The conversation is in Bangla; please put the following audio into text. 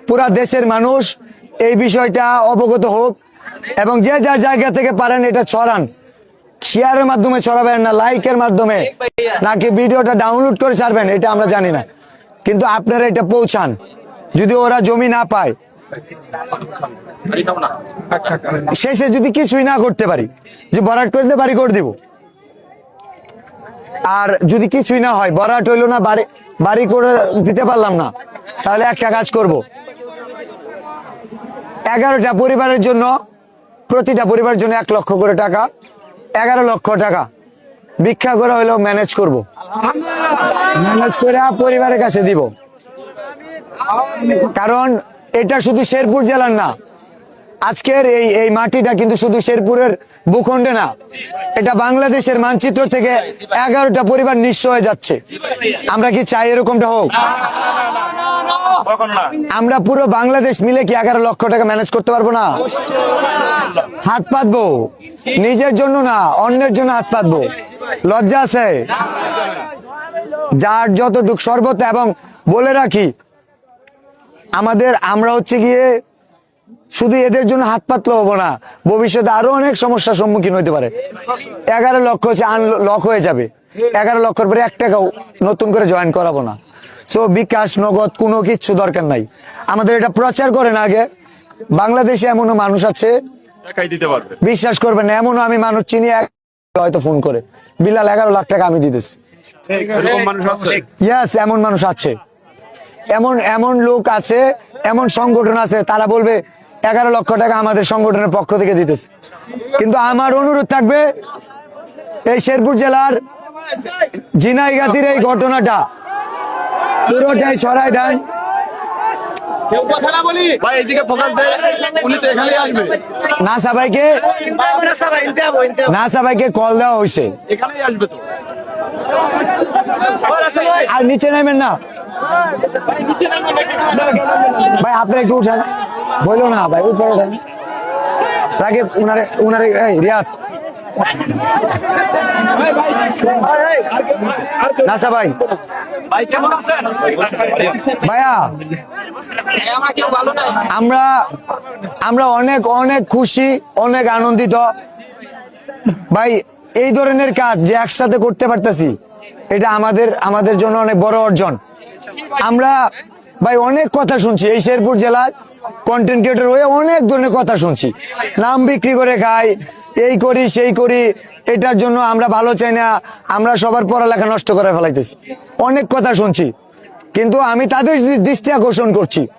পুরা দেশের মানুষ এই বিষয়টা অবগত হোক এবং যে যার জায়গা থেকে পারেন এটা ছড়ান, শেয়ারের মাধ্যমে ছড়াবেন না লাইকের মাধ্যমে নাকি ভিডিওটা ডাউনলোড করে ছাড়বেন এটা আমরা জানি না, কিন্তু আপনারা এটা পৌঁছান। যদি ওরা জমি না পায়, শেষে যদি কিছুই না করতে পারি, যে ভরাট করে দিয়ে বাড়ি করে দিব, আর যদি কিছুই না হয়, ভরাট হইলো না, বাড়ি করে দিতে পারলাম না, তাহলে একটা কাজ করব, 11টা পরিবারের জন্য, প্রতিটা পরিবারের জন্য 1 লক্ষ করে টাকা, 11 লক্ষ টাকা ভিক্ষা করে হইলেও ম্যানেজ করব, ম্যানেজ করে পরিবারের কাছে দিব। কারণ এটা শুধু শেরপুর জেলার না, আজকের এই মাটিটা কিন্তু শুধু শেরপুরের ভূখণ্ডে না, এটা বাংলাদেশের মানচিত্র থেকে 11টা পরিবার নিঃস্ব হয়ে যাচ্ছে। আমরা কি চাই এরকমটা হোক? আমরা পুরো বাংলাদেশ মিলে কি 11 লক্ষ টাকা ম্যানেজ করতে পারবো না? হাত পাতবো, নিজের জন্য না অন্যের জন্য হাত পাতবো, লজ্জা আছে? যার যতটুক সর্বত। এবং বলে রাখি, আমরা হচ্ছে গিয়ে শুধু এদের জন্য হাত পাতলে হবো না, ভবিষ্যতে আরো অনেক সমস্যার সম্মুখীন হতে পারে। 11 লক্ষ হচ্ছে আনলক হয়ে যাবে, 11 লক্ষের পরে 1 টাকাও নতুন করে জয়েন করাবো না। সো বিকাশ নগদ কোনো কিচ্ছু দরকার নাই। আমাদের এটা প্রচার করেন আগে। বাংলাদেশে এমনও মানুষ আছে, বিশ্বাস করবেন না, এমনও আমি মানুষ চিনি, হয়তো ফোন করে বিলাল 11 লাখ টাকা আমি দিতেছি। ইয়েস, এমন মানুষ আছে, এমন লোক আছে, এমন সংগঠন আছে, তারা বলবে 11 লক্ষ টাকা আমাদের সংগঠনের পক্ষ থেকে দিতেছে। কিন্তু আমার অনুরোধ থাকবে, এই শেরপুর জেলার ঝিনাইগাতির এই ঘটনাটা পুরোটাই ছড়াই দেন। নাসা ভাইকে কল দেওয়া হয়েছে, আর নিচে নামেন না ভাই, আপনি একটু উঠান, বললো না ভাই উপরে ওঠেন, রাগে উনারে রিয়াদ নাসা ভাই, ভাইয়া আমরা অনেক অনেক খুশি, অনেক আনন্দিত ভাই। এই ধরনের কাজ যে একসাথে করতে পারতেছি, এটা আমাদের জন্য অনেক বড় অর্জন। আমরা ভাই অনেক কথা শুনছি, এই শেরপুর জেলায় কন্টেন্ট ক্রিয়েটর হয়ে অনেক ধরনের কথা শুনছি, নাম বিক্রি করে খাই, এই করি সেই করি, এটার জন্য আমরা ভালো চাই না, আমরা সবার পড়ালেখা নষ্ট করে ফেলাইতেছি, অনেক কথা শুনছি। কিন্তু আমি তাদের দৃষ্টি আকর্ষণ করছি,